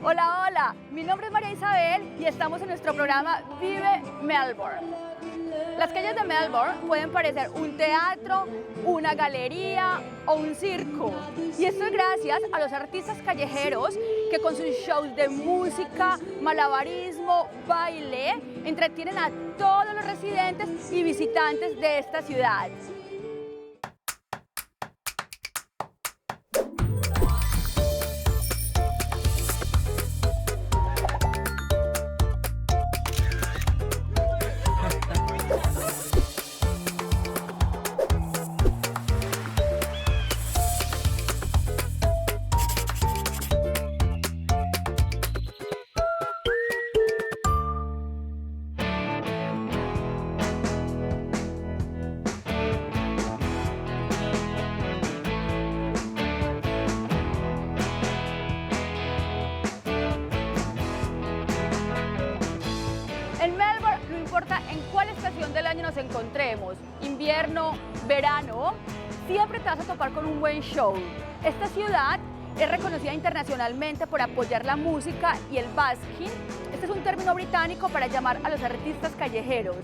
Hola, hola, mi nombre es María Isabel y estamos en nuestro programa Vive Melbourne. Las calles de Melbourne pueden parecer un teatro, una galería o un circo. Y esto es gracias a los artistas callejeros que con sus shows de música, malabarismo, baile, entretienen a todos los residentes y visitantes de esta ciudad. En Melbourne no importa en cuál estación del año nos encontremos, invierno, verano, siempre te vas a topar con un buen show. Esta ciudad es reconocida internacionalmente por apoyar la música y el busking. Este es un término británico para llamar a los artistas callejeros.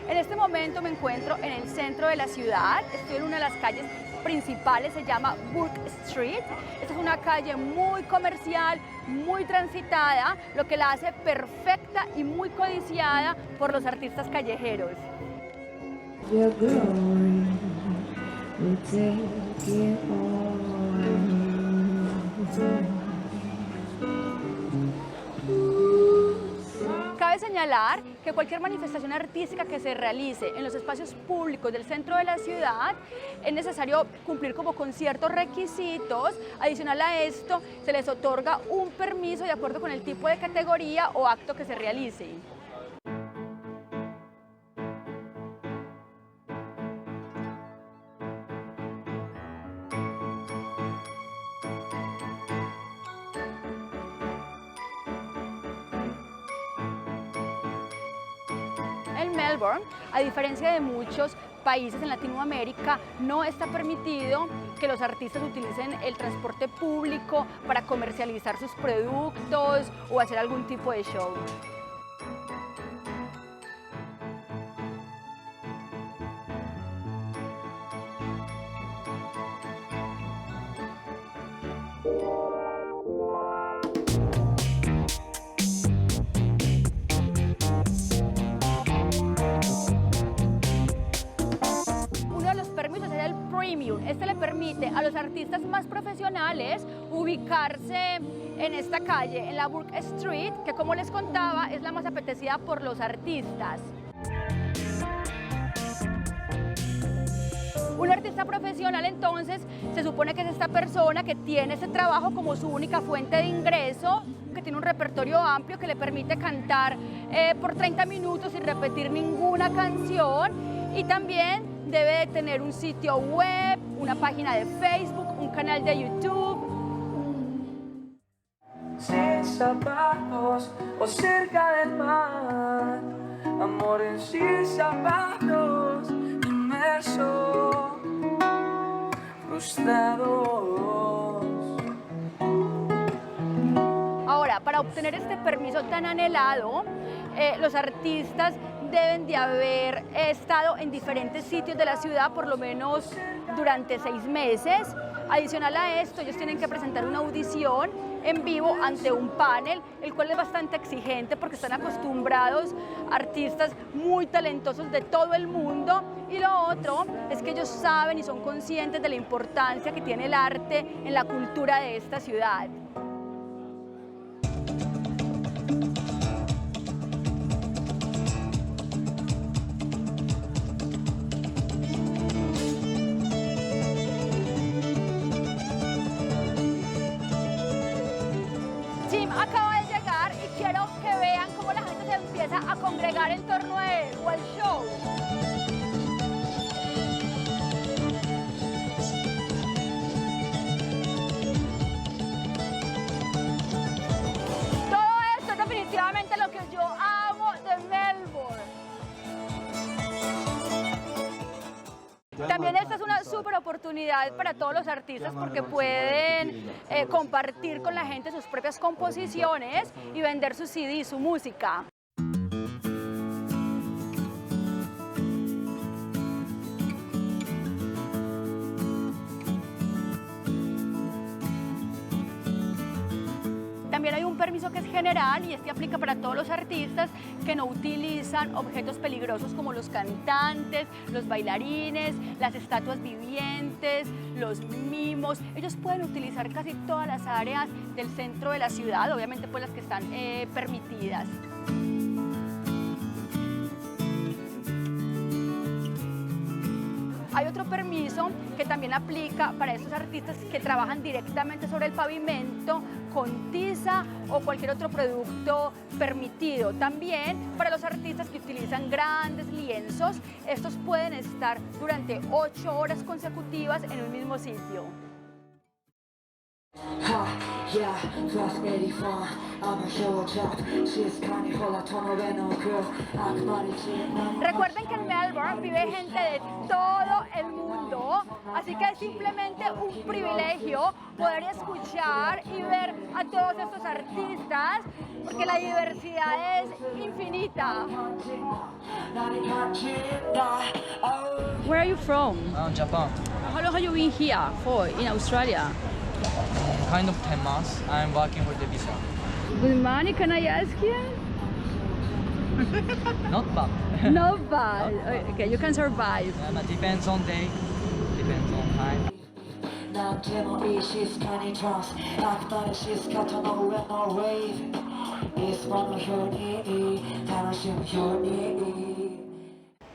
En este momento me encuentro en el centro de la ciudad, estoy en una de las calles principales, se llama Bourke Street. Esta es una calle muy comercial, muy transitada, lo que la hace perfecta y muy codiciada por los artistas callejeros. Cabe señalar que cualquier manifestación artística que se realice en los espacios públicos del centro de la ciudad es necesario cumplir como con ciertos requisitos. Adicional a esto, se les otorga un permiso de acuerdo con el tipo de categoría o acto que se realice. En Melbourne, a diferencia de muchos países en Latinoamérica, no está permitido que los artistas utilicen el transporte público para comercializar sus productos o hacer algún tipo de show. Este le permite a los artistas más profesionales ubicarse en esta calle, en la Bourke Street, que como les contaba es la más apetecida por los artistas. Un artista profesional entonces se supone que es esta persona que tiene este trabajo como su única fuente de ingreso, que tiene un repertorio amplio que le permite cantar por 30 minutos sin repetir ninguna canción y también debe de tener un sitio web, una página de Facebook, un canal de YouTube. Sin zapatos o cerca del mar, amores sin zapatos, inmersos, frustrados. Ahora, para obtener este permiso tan anhelado, los artistas deben de haber estado en diferentes sitios de la ciudad por lo menos durante 6 meses. Adicional a esto, ellos tienen que presentar una audición en vivo ante un panel, el cual es bastante exigente porque están acostumbrados artistas muy talentosos de todo el mundo. Y lo otro es que ellos saben y son conscientes de la importancia que tiene el arte en la cultura de esta ciudad. Acaba de llegar y quiero que vean cómo la gente se empieza a congregar en torno a él o al show. Todo esto es definitivamente lo que yo amo de Melbourne. También esta es una súper oportunidad para todos los artistas porque pueden compartir con la gente sus propias composiciones y vender sus CD, su música. También hay un permiso que es general y este aplica para todos los artistas que no utilizan objetos peligrosos como los cantantes, los bailarines, las estatuas vivientes, los mimos. Ellos pueden utilizar casi todas las áreas del centro de la ciudad, obviamente pues las que están permitidas. Hay otro permiso que también aplica para estos artistas que trabajan directamente sobre el pavimento con tiza o cualquier otro producto permitido. También para los artistas que utilizan grandes lienzos, estos pueden estar durante 8 horas consecutivas en un mismo sitio. Recuerden que en Melbourne vive gente de todo el mundo, así que es simplemente un privilegio poder escuchar y ver a todos estos artistas, porque la diversidad es infinita. Where are you from? Japan. How long have you been here for in Australia? Kind of 10 months. I'm working for the visa. Good morning, can I ask you? Not bad. No bad. Okay, you can survive. Yeah, but depends on day, depends on time.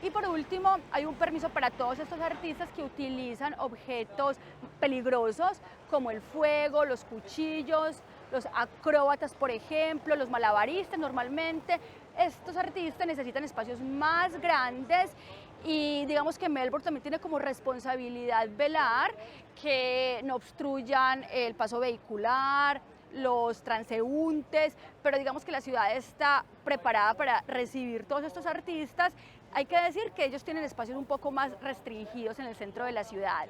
Y por último, hay un permiso para todos estos artistas que utilizan objetos peligrosos como el fuego, los cuchillos, los acróbatas, por ejemplo, los malabaristas normalmente. Estos artistas necesitan espacios más grandes y digamos que Melbourne también tiene como responsabilidad velar que no obstruyan el paso vehicular, los transeúntes, pero digamos que la ciudad está preparada para recibir todos estos artistas. Hay que decir que ellos tienen espacios un poco más restringidos en el centro de la ciudad.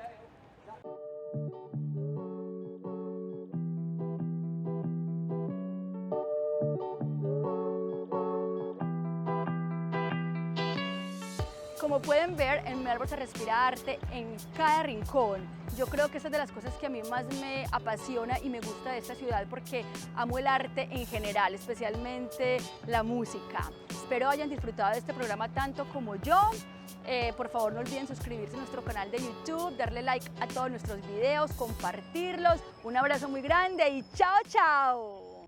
Como pueden ver, en Melbourne se respira arte en cada rincón. Yo creo que esa es de las cosas que a mí más me apasiona y me gusta de esta ciudad porque amo el arte en general, especialmente la música. Espero hayan disfrutado de este programa tanto como yo. Por favor, no olviden suscribirse a nuestro canal de YouTube, darle like a todos nuestros videos, compartirlos. Un abrazo muy grande y ¡chao, chao!